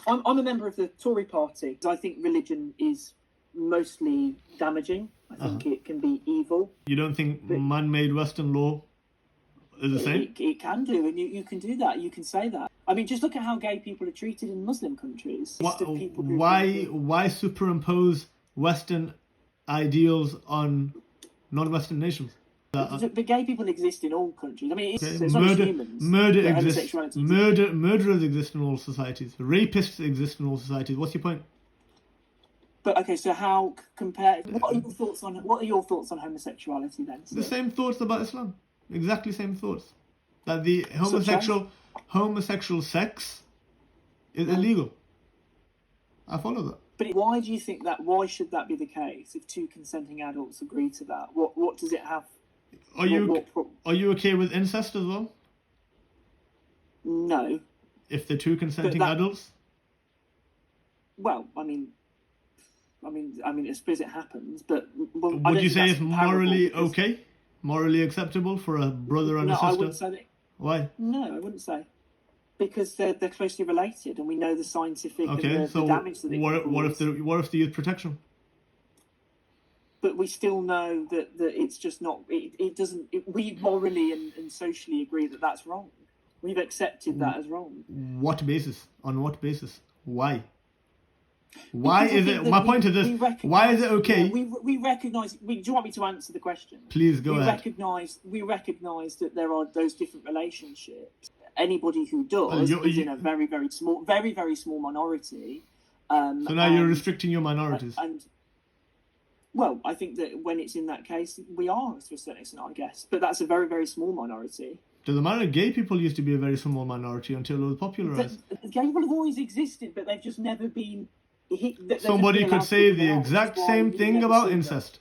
I'm a member of the Tory party. I think religion is mostly damaging. I think it can be evil. You don't think man-made Western law is the same? It can do, and you can do that. You can say that. I mean, just look at how gay people are treated in Muslim countries. Why superimpose Western ideals on non-Western nations? But gay people exist in all countries. I mean, it's not humans. Murder exists. Murderers exist in all societies. Rapists exist in all societies. What's your point? But okay, so how compared? What are your thoughts on homosexuality then? The same thoughts about Islam. Exactly same thoughts. That the homosexual sex is illegal. I follow that. But why do you think that? Why should that be the case if two consenting adults agree to that? What does it have? Are you okay with incest as well? No. If they're two consenting adults? Well, I mean, I suppose it happens, but would you say it's morally okay, morally acceptable for a brother and a sister? No, I wouldn't say that. Why? No, I wouldn't say, because they're closely related, and we know the scientific and the damage that it can cause. What if the youth protection? But we still know that it's just not. It doesn't. We morally and socially agree that that's wrong. We've accepted that as wrong. What basis? On what basis? Why? Why is it? My point is this: why is it okay? We recognise. Do you want me to answer the question? Please go ahead. We recognise that there are those different relationships. Anybody who does is in a very, very small minority. So now you're restricting your minorities. Well, I think that when it's in that case, we are to a certain extent, I guess. But that's a very, very small minority. Doesn't matter. Gay people used to be a very small minority until it was popularized. Gay people have always existed, but they've just never been. Somebody could say the exact same thing about incest.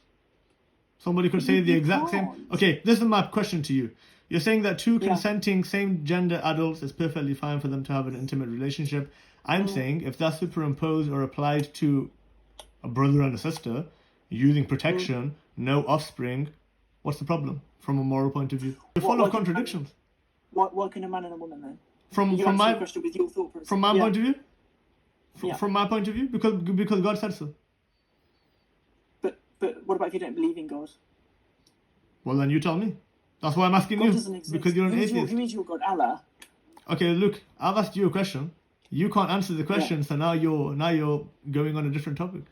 Somebody could say the exact same. Okay, this is my question to you. You're saying that two consenting same-gender adults is perfectly fine for them to have an intimate relationship. I'm saying if that's superimposed or applied to a brother and a sister, using protection, no offspring, what's the problem from a moral point of view? You're full of contradictions. Why can a man and a woman then? From my point of view? From my point of view? Because God said so. But what about if you don't believe in God? Well, then you tell me. That's why I'm asking God you. Doesn't exist. Because you're an atheist. Who is your God? Allah? Okay, look, I've asked you a question. You can't answer the question, so now you're going on a different topic.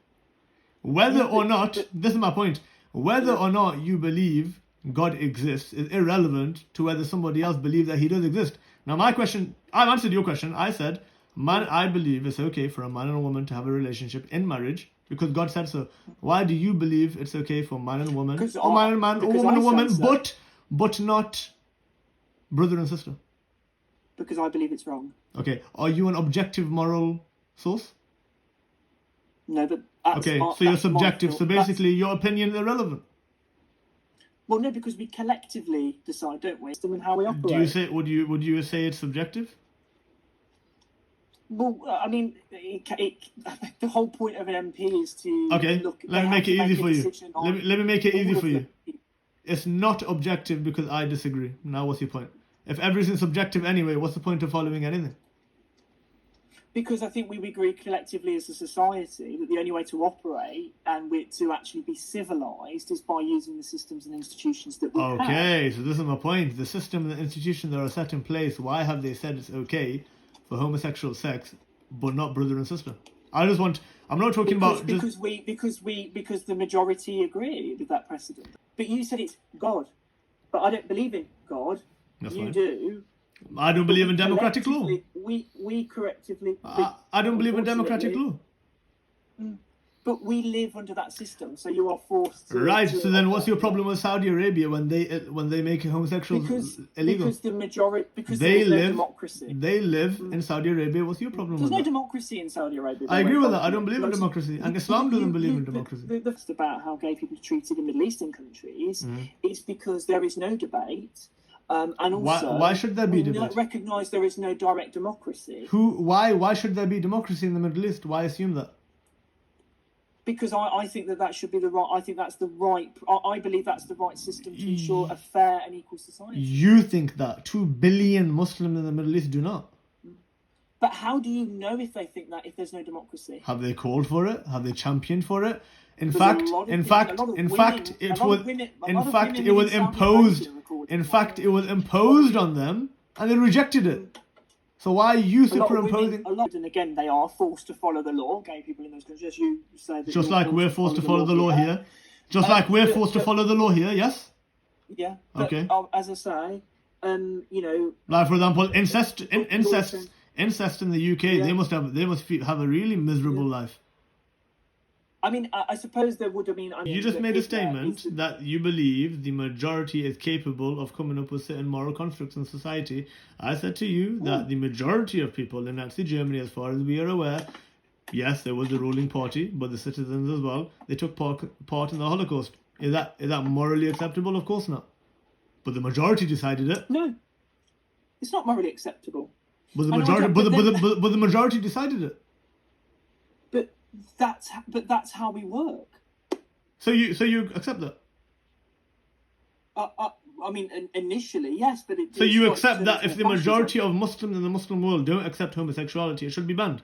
Whether or not, this is my point, whether or not you believe God exists is irrelevant to whether somebody else believes that he does exist. Now my question, I've answered your question. I said, I believe it's okay for a man and a woman to have a relationship in marriage because God said so. Why do you believe it's okay for man and a woman, or man and man, or woman and woman, but not brother and sister? Because I believe it's wrong. Okay, are you an objective moral source? No, but so you're subjective. So basically, your opinion is irrelevant. Well, no, because we collectively decide, don't we, and how we operate. Would you say it's subjective? Well, I mean, the whole point of an MP is to look. Let me make it easy for you. Let me make it easy for you. It's not objective because I disagree. Now, what's your point? If everything's subjective anyway, what's the point of following anything? Because I think we agree collectively as a society that the only way to operate and to actually be civilized is by using the systems and institutions that we have. Okay, so this is my point. The system and the institutions that are set in place, why have they said it's okay for homosexual sex but not brother and sister? I'm not talking about because the majority agree with that precedent. But you said it's God. But I don't believe in God. That's you fine. Do. I don't believe in democratic law. We collectively. I don't believe in democratic law. But we live under that system, so you are forced to. Right. So then, what's your problem with Saudi Arabia when they make homosexuals illegal? Because the majority. Because they there's live. No democracy. They live in Saudi Arabia. What's your problem? There's with no that? democracy in Saudi Arabia. I agree with that. I don't believe in democracy, and Islam doesn't believe in democracy. That's about how gay people are treated in Middle Eastern countries. It's because there is no debate. And also, why should there be debate? Recognise there is no direct democracy. Why should there be democracy in the Middle East? Why assume that? Because I think that should be the right. I think that's the right. I believe that's the right system to ensure a fair and equal society. You think that 2 billion Muslims in the Middle East do not? But how do you know if they think that if there's no democracy? Have they called for it? Have they championed for it? In There's a fact, lot of in people- fact, a lot of in women- fact, a it lot was, of women- a in lot of fact, women it was in Saudi imposed. Arabia recorded In it. fact, it was imposed on them, and they rejected it. So why are you A lot of superimposing? women, and again, they are forced to follow the law. Gay people in those countries, as you say, that Just you're like we're forced to follow the law here. Just Uh, like we're but- forced to but- follow the law here. Yes. Yeah. But, Okay. As I say, you know, Like for example, incest Lawson. in the UK. Yeah. They must have a really miserable life. I mean, I suppose there would have been. I mean, You just that made a if there statement is- that you believe the majority is capable of coming up with certain moral constructs in society. I said to you that the majority of people in Nazi Germany, as far as we are aware, yes, there was the ruling party, but the citizens as well, they took part in the Holocaust. Is that morally acceptable? Of course not. But the majority decided it. No, it's not morally acceptable. But the I know, majority, but but the majority decided it. But that's how we work. So you accept that. I mean, initially, yes, but it. So it's you got accept to that if the fascism. majority of Muslims in the Muslim world don't accept homosexuality, it should be banned.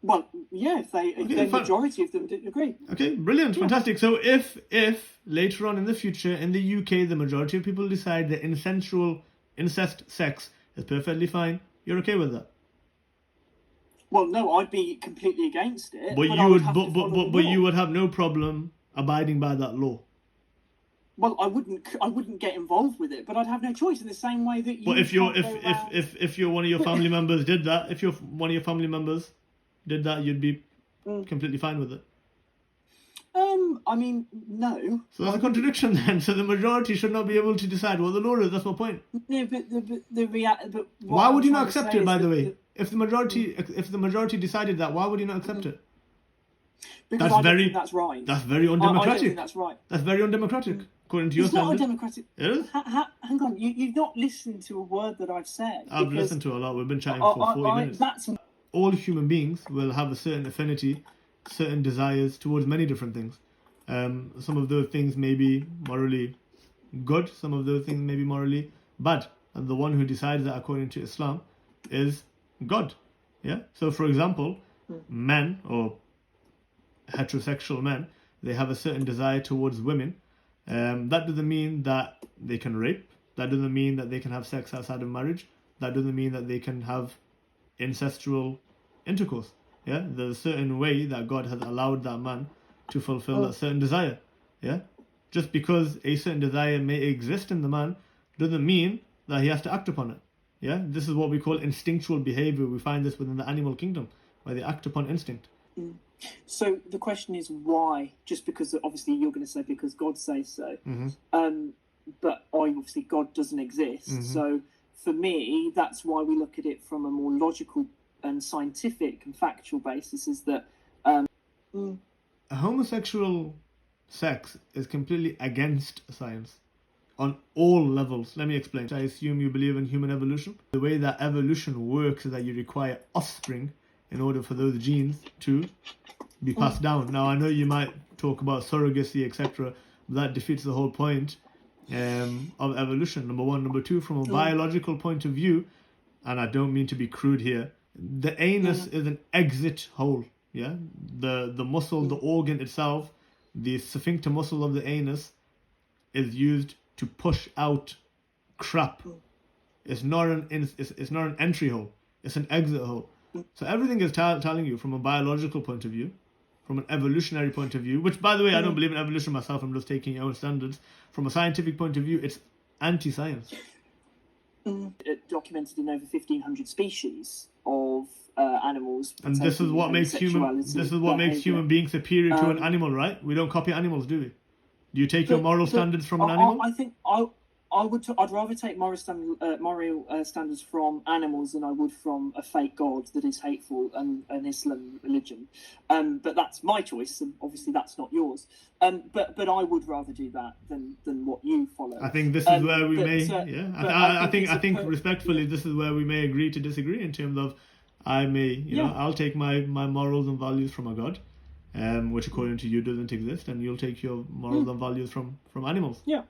Well, yeah, if the fine. majority of them did agree. Okay, brilliant, fantastic. So if later on in the future in the UK the majority of people decide that incest sex is perfectly fine, you're okay with that? Well, no, I'd be completely against it. But I you would, have to follow the but law. you would have no problem abiding by that law. Well, I wouldn't get involved with it, but I'd have no choice. In the same way that you. But if you're can't go around- if you're one of your family members did that, if you're one of your family members did that, you'd be completely fine with it. I mean, no. So that's a contradiction then. So the majority should not be able to decide what the law is. That's my point. No, but but Why would you not I'm trying accept to it? say By is the that way, if the majority decided that, why would you not accept it? because that's I don't very- think that's right. That's very I don't undemocratic. think that's right. That's very undemocratic, according to your It's not standards. undemocratic. It is. Hang on, you've not listened to a word that I've said. I've because listened to a lot. We've been chatting for 40 minutes. That's All human beings will have a certain affinity, certain desires towards many different things. Some of those things may be morally good, some of those things may be morally bad. And the one who decides that according to Islam is God. Yeah? So for example, men or heterosexual men, they have a certain desire towards women. That doesn't mean that they can rape. That doesn't mean that they can have sex outside of marriage. That doesn't mean that they can have incestual intercourse. Yeah, there's a certain way that God has allowed that man to fulfill that certain desire. Yeah, just because a certain desire may exist in the man doesn't mean that he has to act upon it. Yeah, this is what we call instinctual behavior. We find this within the animal kingdom, where they act upon instinct. So the question is why? Just because obviously you're going to say because God says so. But obviously God doesn't exist. So for me, that's why we look at it from a more logical and scientific and factual basis. Is that A homosexual sex is completely against science on all levels. Let me explain. I assume you believe in human evolution. The way that evolution works is that you require offspring in order for those genes to be passed down. Now, I know you might talk about surrogacy, etc., but that defeats the whole point of evolution, number one. Number two, from a biological point of view, and I don't mean to be crude here, the anus is an exit hole. Yeah, the muscle, the organ itself, the sphincter muscle of the anus is used to push out crap. It's not an entry hole. It's an exit hole. So everything is telling you from a biological point of view, from an evolutionary point of view, which, by the way, I don't believe in evolution myself. I'm just taking your own standards. From a scientific point of view, it's anti-science. documented in over 1,500 species of animals. And this is what makes human beings superior to an animal, right? We don't copy animals, do we? Do you take your moral standards from an animal? I think I'd rather take moral standards from animals than I would from a fake god that is hateful and an Islam religion. But that's my choice, and obviously that's not yours. But I would rather do that than what you follow. I think this is where we may. I think respectfully, this is where we may agree to disagree in terms of I may, I'll take my morals and values from a god, which according to you doesn't exist, and you'll take your morals and values from animals. Yeah.